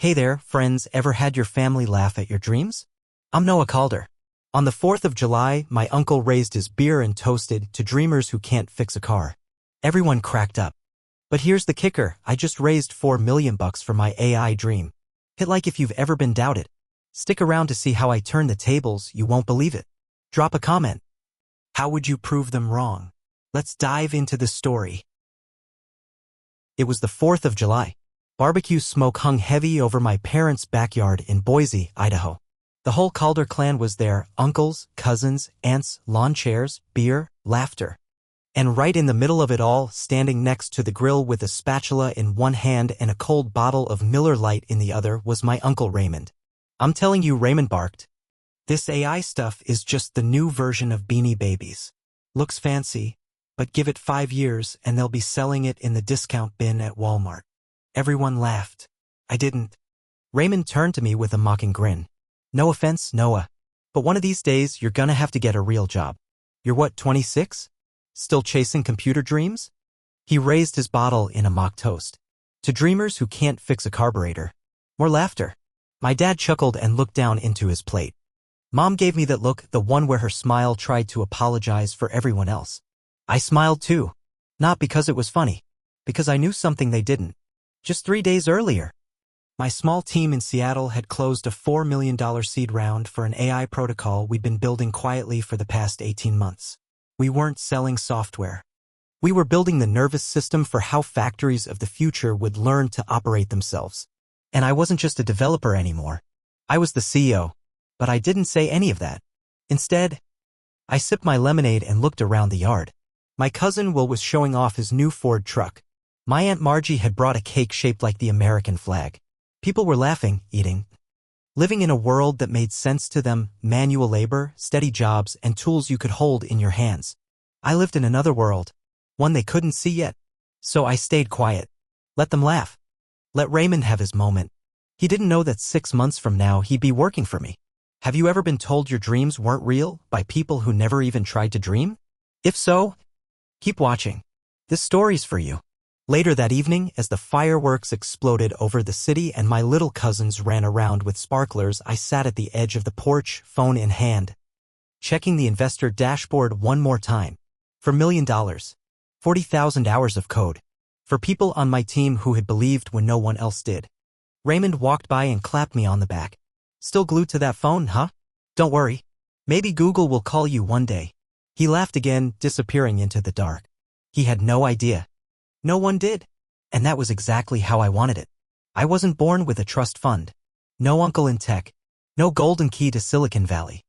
Hey there, friends, ever had your family laugh at your dreams? I'm Noah Calder. On the 4th of July, my uncle raised his beer and toasted to dreamers who can't fix a car. Everyone cracked up. But here's the kicker, I just raised $4 million for my AI dream. Hit like if you've ever been doubted. Stick around to see how I turn the tables, you won't believe it. Drop a comment. How would you prove them wrong? Let's dive into the story. It was the 4th of July. Barbecue smoke hung heavy over my parents' backyard in Boise, Idaho. The whole Calder clan was there, uncles, cousins, aunts, lawn chairs, beer, laughter. And right in the middle of it all, standing next to the grill with a spatula in one hand and a cold bottle of Miller Lite in the other was my Uncle Raymond. I'm telling you, Raymond barked. This AI stuff is just the new version of Beanie Babies. Looks fancy, but give it 5 years and they'll be selling it in the discount bin at Walmart. Everyone laughed. I didn't. Raymond turned to me with a mocking grin. No offense, Noah, but one of these days you're gonna have to get a real job. You're what, 26? Still chasing computer dreams? He raised his bottle in a mock toast. To dreamers who can't fix a carburetor. More laughter. My dad chuckled and looked down into his plate. Mom gave me that look, the one where her smile tried to apologize for everyone else. I smiled too. Not because it was funny. Because I knew something they didn't. Just 3 days earlier, my small team in Seattle had closed a $4 million seed round for an AI protocol we'd been building quietly for the past 18 months. We weren't selling software. We were building the nervous system for how factories of the future would learn to operate themselves. And I wasn't just a developer anymore. I was the CEO. But I didn't say any of that. Instead, I sipped my lemonade and looked around the yard. My cousin Will was showing off his new Ford truck. My Aunt Margie had brought a cake shaped like the American flag. People were laughing, eating, living in a world that made sense to them, manual labor, steady jobs, and tools you could hold in your hands. I lived in another world, one they couldn't see yet. So I stayed quiet. Let them laugh. Let Raymond have his moment. He didn't know that 6 months from now he'd be working for me. Have you ever been told your dreams weren't real by people who never even tried to dream? If so, keep watching. This story's for you. Later that evening, as the fireworks exploded over the city and my little cousins ran around with sparklers, I sat at the edge of the porch, phone in hand, checking the investor dashboard one more time. For $1 million, 40,000 hours of code. For people on my team who had believed when no one else did. Raymond walked by and clapped me on the back. Still glued to that phone, huh? Don't worry. Maybe Google will call you one day. He laughed again, disappearing into the dark. He had no idea. No one did. And that was exactly how I wanted it. I wasn't born with a trust fund. No uncle in tech. No golden key to Silicon Valley.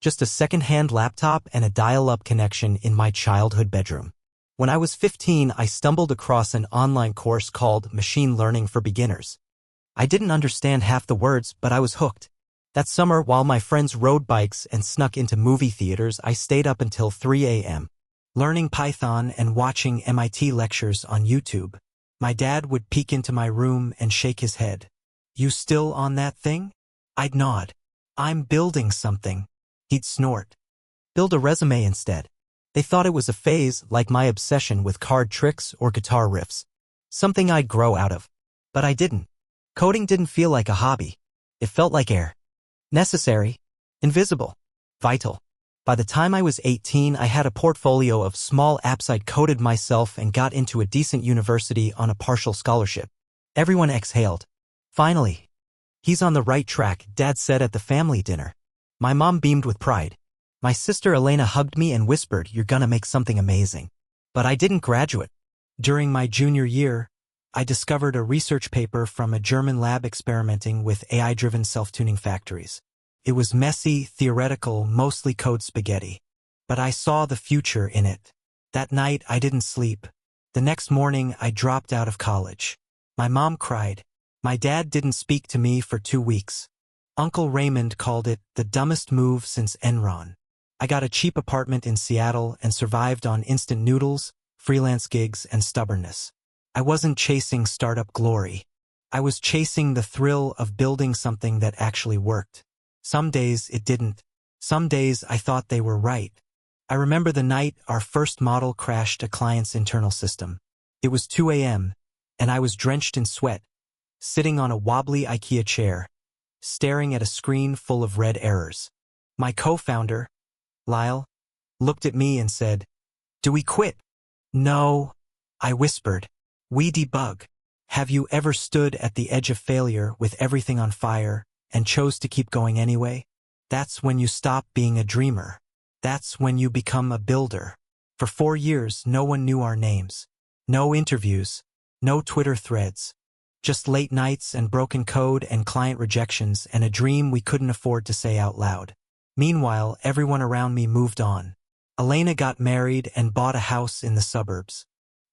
Just a second-hand laptop and a dial-up connection in my childhood bedroom. When I was 15, I stumbled across an online course called Machine Learning for Beginners. I didn't understand half the words, but I was hooked. That summer, while my friends rode bikes and snuck into movie theaters, I stayed up until 3 a.m. learning Python and watching MIT lectures on YouTube. My dad would peek into my room and shake his head. You still on that thing? I'd nod. I'm building something. He'd snort. Build a resume instead. They thought it was a phase, like my obsession with card tricks or guitar riffs. Something I'd grow out of. But I didn't. Coding didn't feel like a hobby. It felt like air. Necessary. Invisible. Vital. By the time I was 18, I had a portfolio of small apps I'd coded myself and got into a decent university on a partial scholarship. Everyone exhaled. Finally. He's on the right track, Dad said at the family dinner. My mom beamed with pride. My sister Elena hugged me and whispered, "You're gonna make something amazing." But I didn't graduate. During my junior year, I discovered a research paper from a German lab experimenting with AI-driven self-tuning factories. It was messy, theoretical, mostly code spaghetti. But I saw the future in it. That night, I didn't sleep. The next morning, I dropped out of college. My mom cried. My dad didn't speak to me for 2 weeks. Uncle Raymond called it the dumbest move since Enron. I got a cheap apartment in Seattle and survived on instant noodles, freelance gigs, and stubbornness. I wasn't chasing startup glory. I was chasing the thrill of building something that actually worked. Some days it didn't. Some days I thought they were right. I remember the night our first model crashed a client's internal system. It was 2 a.m., and I was drenched in sweat. sitting on a wobbly IKEA chair, staring at a screen full of red errors. My co-founder, Lyle, looked at me and said, "Do we quit?" "No," I whispered. "We debug." Have you ever stood at the edge of failure with everything on fire and chose to keep going anyway? That's when you stop being a dreamer. That's when you become a builder. For 4 years, no one knew our names. No interviews, no Twitter threads. Just late nights and broken code and client rejections and a dream we couldn't afford to say out loud. Meanwhile, everyone around me moved on. Elena got married and bought a house in the suburbs.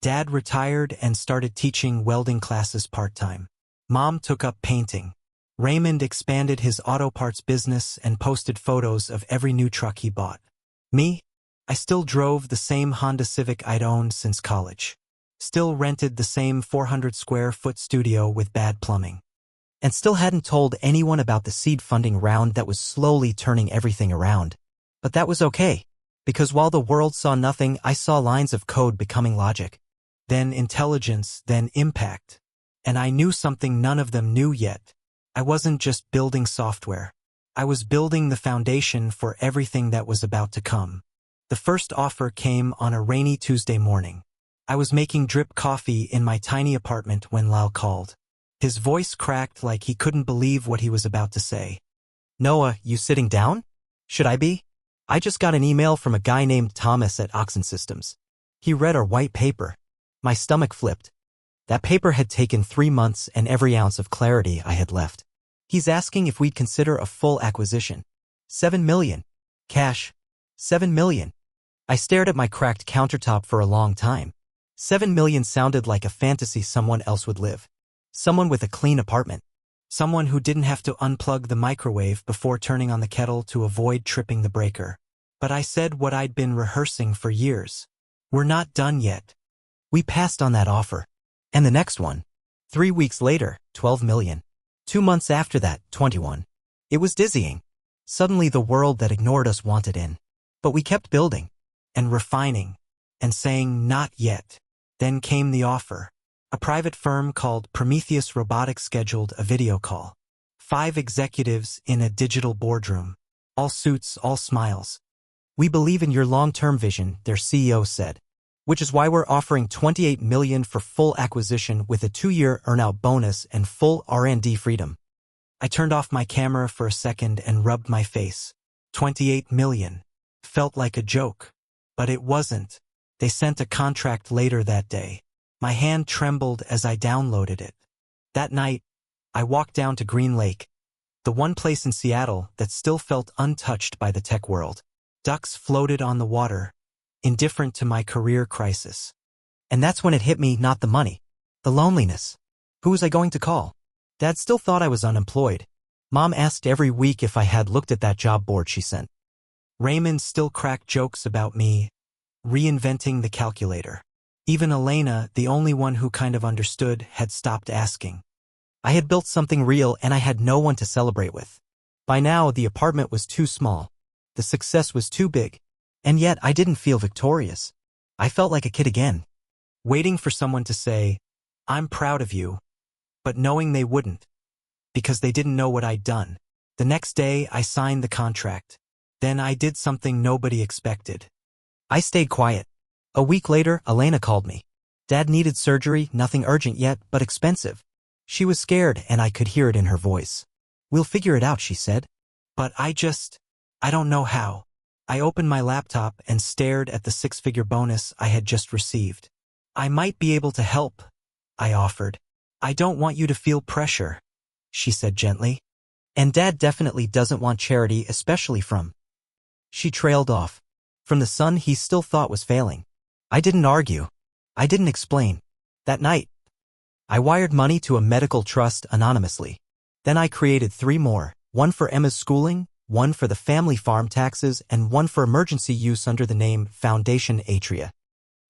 Dad retired and started teaching welding classes part-time. Mom took up painting. Raymond expanded his auto parts business and posted photos of every new truck he bought. Me? I still drove the same Honda Civic I'd owned since college. Still rented the same 400-square-foot studio with bad plumbing. And still hadn't told anyone about the seed funding round that was slowly turning everything around. But that was okay, because while the world saw nothing, I saw lines of code becoming logic. Then intelligence, then impact. And I knew something none of them knew yet. I wasn't just building software. I was building the foundation for everything that was about to come. The first offer came on a rainy Tuesday morning. I was making drip coffee in my tiny apartment when Lyle called. His voice cracked like he couldn't believe what he was about to say. "Noah, you sitting down? Should I be? I just got an email from a guy named Thomas at Oxen Systems. He read our white paper." My stomach flipped. That paper had taken 3 months and every ounce of clarity I had left. He's asking if we'd consider a full acquisition. 7 million. Cash. 7 million. I stared at my cracked countertop for a long time. 7 million sounded like a fantasy someone else would live. Someone with a clean apartment. Someone who didn't have to unplug the microwave before turning on the kettle to avoid tripping the breaker. But I said what I'd been rehearsing for years. We're not done yet. We passed on that offer. And the next one. 3 weeks later, 12 million. 2 months after that, 21. It was dizzying. Suddenly the world that ignored us wanted in. But we kept building, and refining, and saying not yet. Then came the offer. A private firm called Prometheus Robotics scheduled a video call. 5 executives in a digital boardroom. All suits, all smiles. "We believe in your long-term vision," their CEO said. "Which is why we're offering 28 million for full acquisition with a 2-year earnout bonus and full R&D freedom." I turned off my camera for a second and rubbed my face. 28 million. Felt like a joke. But it wasn't. They sent a contract later that day. My hand trembled as I downloaded it. That night, I walked down to Green Lake, the one place in Seattle that still felt untouched by the tech world. Ducks floated on the water, indifferent to my career crisis. And that's when it hit me, not the money. The loneliness. Who was I going to call? Dad still thought I was unemployed. Mom asked every week if I had looked at that job board she sent. Raymond still cracked jokes about me reinventing the calculator. Even Elena, the only one who kind of understood, had stopped asking. I had built something real and I had no one to celebrate with. By now, the apartment was too small. The success was too big. And yet, I didn't feel victorious. I felt like a kid again, waiting for someone to say, "I'm proud of you," but knowing they wouldn't, because they didn't know what I'd done. The next day, I signed the contract. Then I did something nobody expected. I stayed quiet. A week later, Elena called me. Dad needed surgery, nothing urgent yet, but expensive. She was scared, and I could hear it in her voice. "We'll figure it out," she said. But I don't know how. I opened my laptop and stared at the 6-figure bonus I had just received. "I might be able to help," I offered. "I don't want you to feel pressure," she said gently. "And Dad definitely doesn't want charity, especially from..." She trailed off. From the son he still thought was failing. I didn't argue. I didn't explain. That night, I wired money to a medical trust anonymously. Then I created 3 more, one for Emma's schooling, one for the family farm taxes, and one for emergency use under the name Foundation Atria.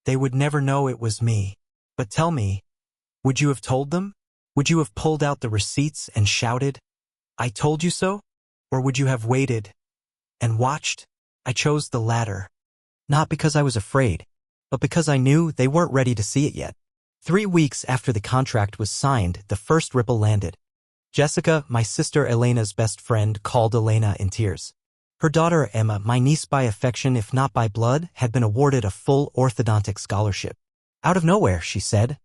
They would never know it was me. But tell me, would you have told them? Would you have pulled out the receipts and shouted, "I told you so"? Or would you have waited and watched? I chose the latter. Not because I was afraid, but because I knew they weren't ready to see it yet. 3 weeks after the contract was signed, the first ripple landed. Jessica, my sister Elena's best friend, called Elena in tears. Her daughter Emma, my niece by affection if not by blood, had been awarded a full orthodontic scholarship. Out of nowhere, she said,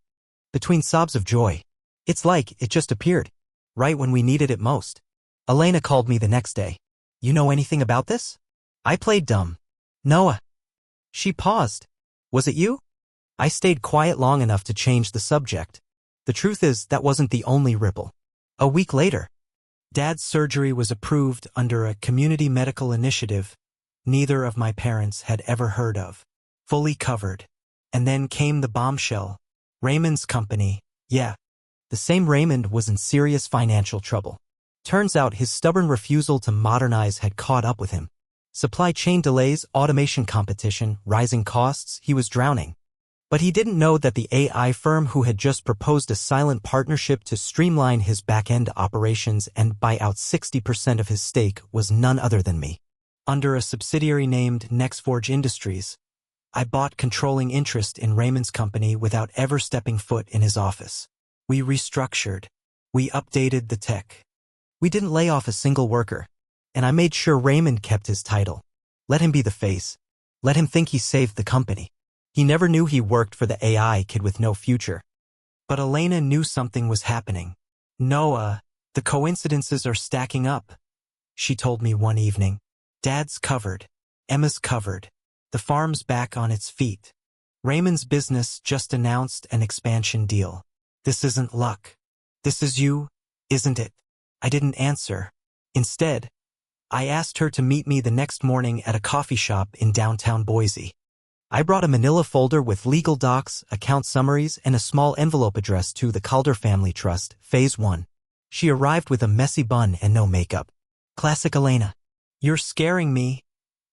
between sobs of joy. It's like it just appeared, right when we needed it most. Elena called me the next day. You know anything about this? I played dumb. Noah. She paused. Was it you? I stayed quiet long enough to change the subject. The truth is, that wasn't the only ripple. A week later, Dad's surgery was approved under a community medical initiative neither of my parents had ever heard of. Fully covered. And then came the bombshell. Raymond's company, yeah. The same Raymond was in serious financial trouble. Turns out his stubborn refusal to modernize had caught up with him. Supply chain delays, automation competition, rising costs, he was drowning. But he didn't know that the AI firm who had just proposed a silent partnership to streamline his back-end operations and buy out 60% of his stake was none other than me. Under a subsidiary named Nexforge Industries, I bought controlling interest in Raymond's company without ever stepping foot in his office. We restructured. We updated the tech. We didn't lay off a single worker. And I made sure Raymond kept his title. Let him be the face. Let him think he saved the company. He never knew he worked for the AI kid with no future. But Elena knew something was happening. Noah, the coincidences are stacking up, she told me one evening. Dad's covered. Emma's covered. The farm's back on its feet. Raymond's business just announced an expansion deal. This isn't luck. This is you, isn't it? I didn't answer. Instead, I asked her to meet me the next morning at a coffee shop in downtown Boise. I brought a manila folder with legal docs, account summaries, and a small envelope addressed to the Calder Family Trust, Phase 1. She arrived with a messy bun and no makeup. Classic Elena. You're scaring me,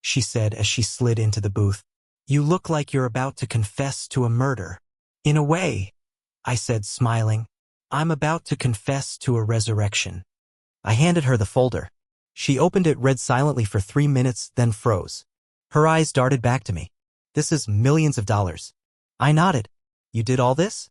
she said as she slid into the booth. You look like you're about to confess to a murder. In a way, I said, smiling. I'm about to confess to a resurrection. I handed her the folder. She opened it, read silently for 3 minutes, then froze. Her eyes darted back to me. This is millions of dollars. I nodded. You did all this?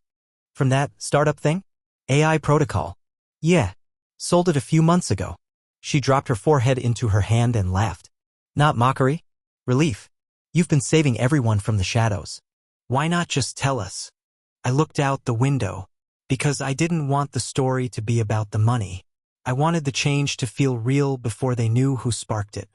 From that startup thing? AI protocol. Yeah. Sold it a few months ago. She dropped her forehead into her hand and laughed. Not mockery. Relief. You've been saving everyone from the shadows. Why not just tell us? I looked out the window. Because I didn't want the story to be about the money. I wanted the change to feel real before they knew who sparked it.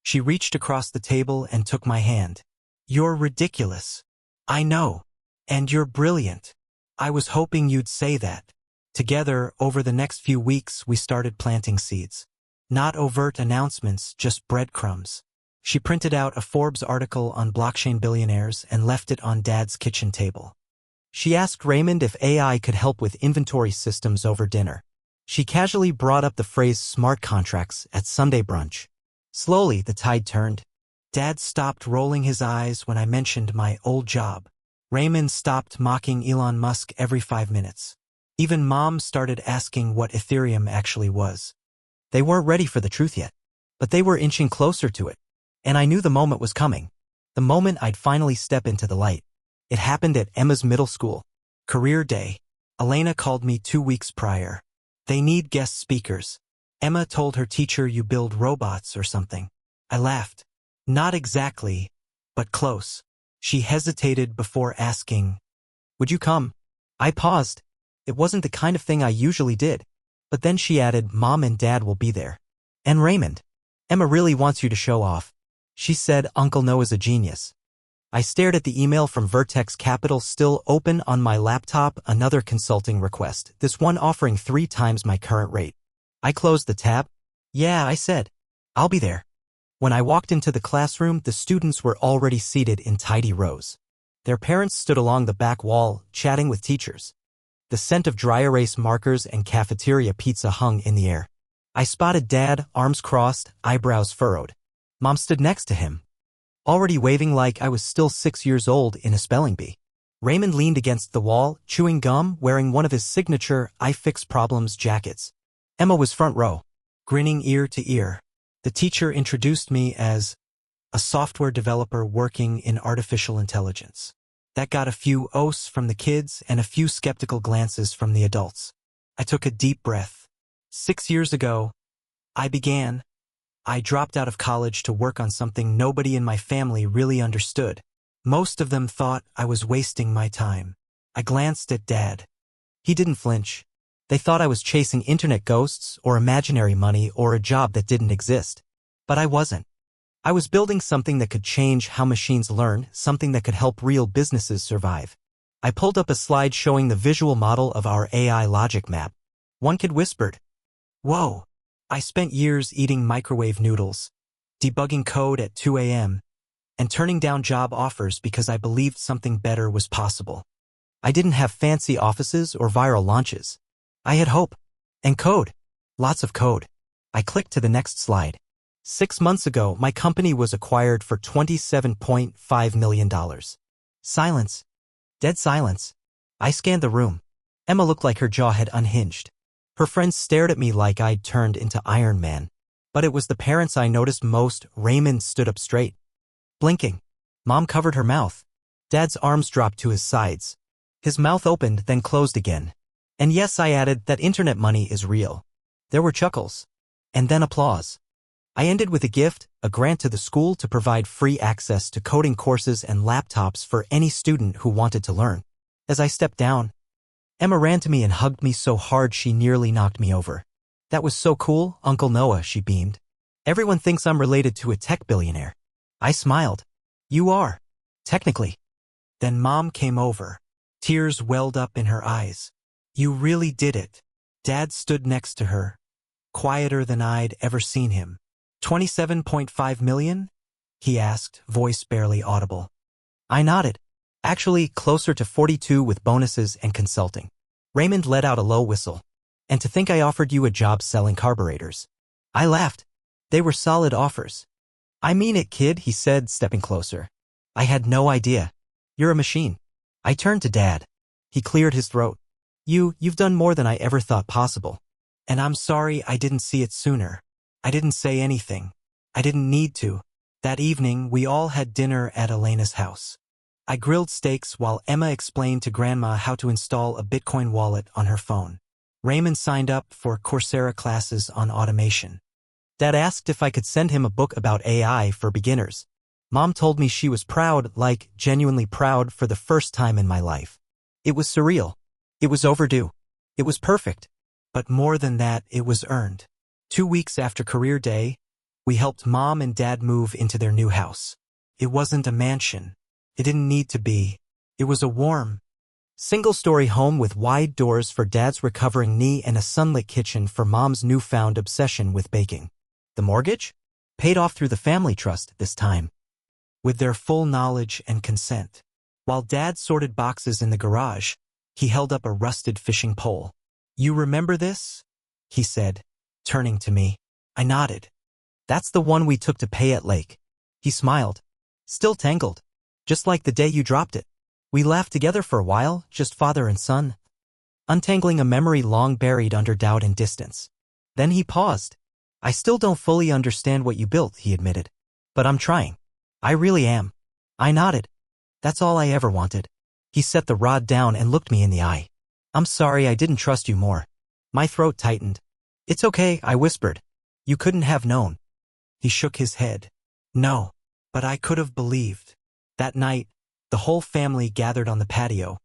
She reached across the table and took my hand. You're ridiculous. I know. And you're brilliant. I was hoping you'd say that. Together, over the next few weeks, we started planting seeds. Not overt announcements, just breadcrumbs. She printed out a Forbes article on blockchain billionaires and left it on Dad's kitchen table. She asked Raymond if AI could help with inventory systems over dinner. She casually brought up the phrase smart contracts at Sunday brunch. Slowly, the tide turned. Dad stopped rolling his eyes when I mentioned my old job. Raymond stopped mocking Elon Musk every 5 minutes. Even Mom started asking what Ethereum actually was. They weren't ready for the truth yet, but they were inching closer to it. And I knew the moment was coming. The moment I'd finally step into the light. It happened at Emma's middle school. Career day. Elena called me 2 weeks prior. They need guest speakers. Emma told her teacher you build robots or something. I laughed. Not exactly, but close. She hesitated before asking, would you come? I paused. It wasn't the kind of thing I usually did. But then she added, Mom and Dad will be there. And Raymond. Emma really wants you to show off. She said Uncle Noah's a genius. I stared at the email from Vertex Capital still open on my laptop, another consulting request, this one offering 3 times my current rate. I closed the tab. Yeah, I said. I'll be there. When I walked into the classroom, the students were already seated in tidy rows. Their parents stood along the back wall, chatting with teachers. The scent of dry erase markers and cafeteria pizza hung in the air. I spotted Dad, arms crossed, eyebrows furrowed. Mom stood next to him, already waving like I was still 6 years old in a spelling bee. Raymond leaned against the wall, chewing gum, wearing one of his signature I Fix Problems jackets. Emma was front row, grinning ear to ear. The teacher introduced me as a software developer working in artificial intelligence. That got a few oaths from the kids and a few skeptical glances from the adults. I took a deep breath. 6 years ago, I dropped out of college to work on something nobody in my family really understood. Most of them thought I was wasting my time. I glanced at Dad. He didn't flinch. They thought I was chasing internet ghosts or imaginary money or a job that didn't exist. But I wasn't. I was building something that could change how machines learn, something that could help real businesses survive. I pulled up a slide showing the visual model of our AI logic map. One kid whispered, "Whoa, I spent years eating microwave noodles, debugging code at 2 a.m., and turning down job offers because I believed something better was possible. I didn't have fancy offices or viral launches. I had hope. And code. Lots of code." I clicked to the next slide. 6 months ago, my company was acquired for $27.5 million. Silence. Dead silence. I scanned the room. Emma looked like her jaw had unhinged. Her friends stared at me like I'd turned into Iron Man. But it was the parents I noticed most. Raymond stood up straight, blinking. Mom covered her mouth. Dad's arms dropped to his sides. His mouth opened, then closed again. And yes, I added that internet money is real. There were chuckles. And then applause. I ended with a gift, a grant to the school to provide free access to coding courses and laptops for any student who wanted to learn. As I stepped down, Emma ran to me and hugged me so hard she nearly knocked me over. "That was so cool, Uncle Noah," she beamed. "Everyone thinks I'm related to a tech billionaire." I smiled. "You are. Technically." Then Mom came over. Tears welled up in her eyes. "You really did it." Dad stood next to her, quieter than I'd ever seen him. $27.5 million? He asked, voice barely audible. I nodded. Actually, closer to 42 with bonuses and consulting. Raymond let out a low whistle. "And to think I offered you a job selling carburetors." I laughed. "They were solid offers." "I mean it, kid," he said, stepping closer. "I had no idea. You're a machine." I turned to Dad. He cleared his throat. You've done more than I ever thought possible. And I'm sorry I didn't see it sooner. I didn't say anything. I didn't need to. That evening, we all had dinner at Elena's house. I grilled steaks while Emma explained to Grandma how to install a Bitcoin wallet on her phone. Raymond signed up for Coursera classes on automation. Dad asked if I could send him a book about AI for beginners. Mom told me she was proud, like genuinely proud for the first time in my life. It was surreal. It was overdue. It was perfect. But more than that, it was earned. 2 weeks after career day, we helped Mom and Dad move into their new house. It wasn't a mansion. It didn't need to be. It was a warm, single-story home with wide doors for Dad's recovering knee and a sunlit kitchen for Mom's newfound obsession with baking. The mortgage? Paid off through the family trust this time, with their full knowledge and consent. While Dad sorted boxes in the garage, he held up a rusted fishing pole. "You remember this?" he said, turning to me. I nodded. "That's the one we took to Payette Lake." He smiled. "Still tangled. Just like the day you dropped it. We laughed together for a while, just father and son, untangling a memory long buried under doubt and distance." Then he paused. "I still don't fully understand what you built," he admitted. "But I'm trying. I really am." I nodded. "That's all I ever wanted." He set the rod down and looked me in the eye. "I'm sorry I didn't trust you more." My throat tightened. "It's okay," I whispered. "You couldn't have known." He shook his head. "No, but I could have believed." That night, the whole family gathered on the patio.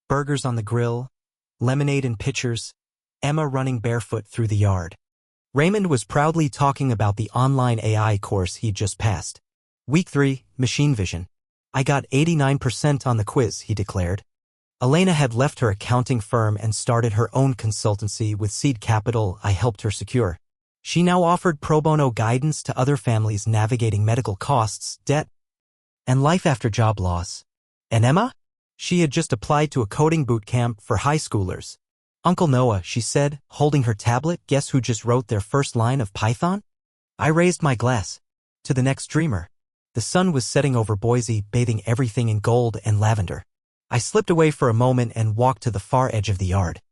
Burgers on the grill, lemonade in pitchers, Emma running barefoot through the yard. Raymond was proudly talking about the online AI course he'd just passed. Week 3, machine vision. "I got 89% on the quiz," he declared. Elena had left her accounting firm and started her own consultancy with seed capital I helped her secure. She now offered pro bono guidance to other families navigating medical costs, debt, and life after job loss. And Emma? She had just applied to a coding boot camp for high schoolers. "Uncle Noah," she said, holding her tablet, "guess who just wrote their first line of Python?" I raised my glass. To the next dreamer. The sun was setting over Boise, bathing everything in gold and lavender. I slipped away for a moment and walked to the far edge of the yard.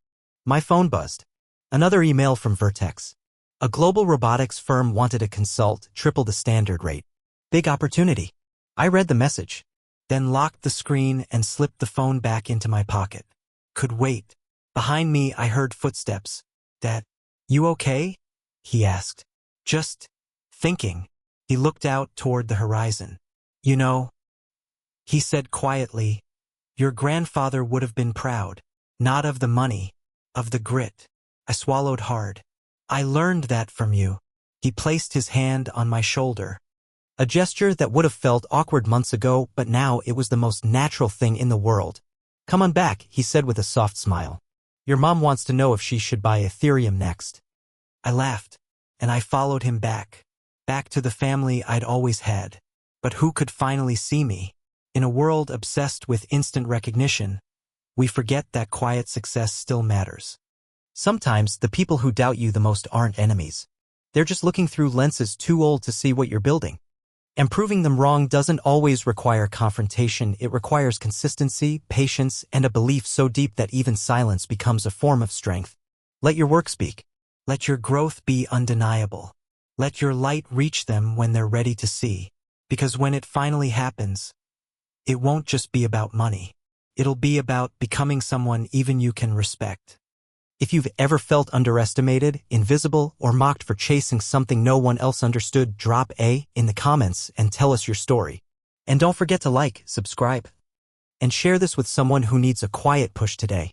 My phone buzzed. Another email from Vertex. A global robotics firm wanted to consult, triple the standard rate. Big opportunity. I read the message. then locked the screen and slipped the phone back into my pocket. Could wait. Behind me, I heard footsteps. "Dad, you okay?" he asked. "Just thinking." He looked out toward the horizon. "You know," he said quietly, "your grandfather would have been proud. Not of the money, of the grit." I swallowed hard. "I learned that from you." He placed his hand on my shoulder. A gesture that would have felt awkward months ago, but now it was the most natural thing in the world. "Come on back," he said with a soft smile. "Your mom wants to know if she should buy Ethereum next." I laughed, and I followed him back to the family I'd always had. But who could finally see me? In a world obsessed with instant recognition, we forget that quiet success still matters. Sometimes the people who doubt you the most aren't enemies. They're just looking through lenses too old to see what you're building. And proving them wrong doesn't always require confrontation. It requires consistency, patience, and a belief so deep that even silence becomes a form of strength. Let your work speak. Let your growth be undeniable. Let your light reach them when they're ready to see. Because when it finally happens, it won't just be about money. It'll be about becoming someone even you can respect. If you've ever felt underestimated, invisible, or mocked for chasing something no one else understood, drop A in the comments and tell us your story. And don't forget to like, subscribe, and share this with someone who needs a quiet push today.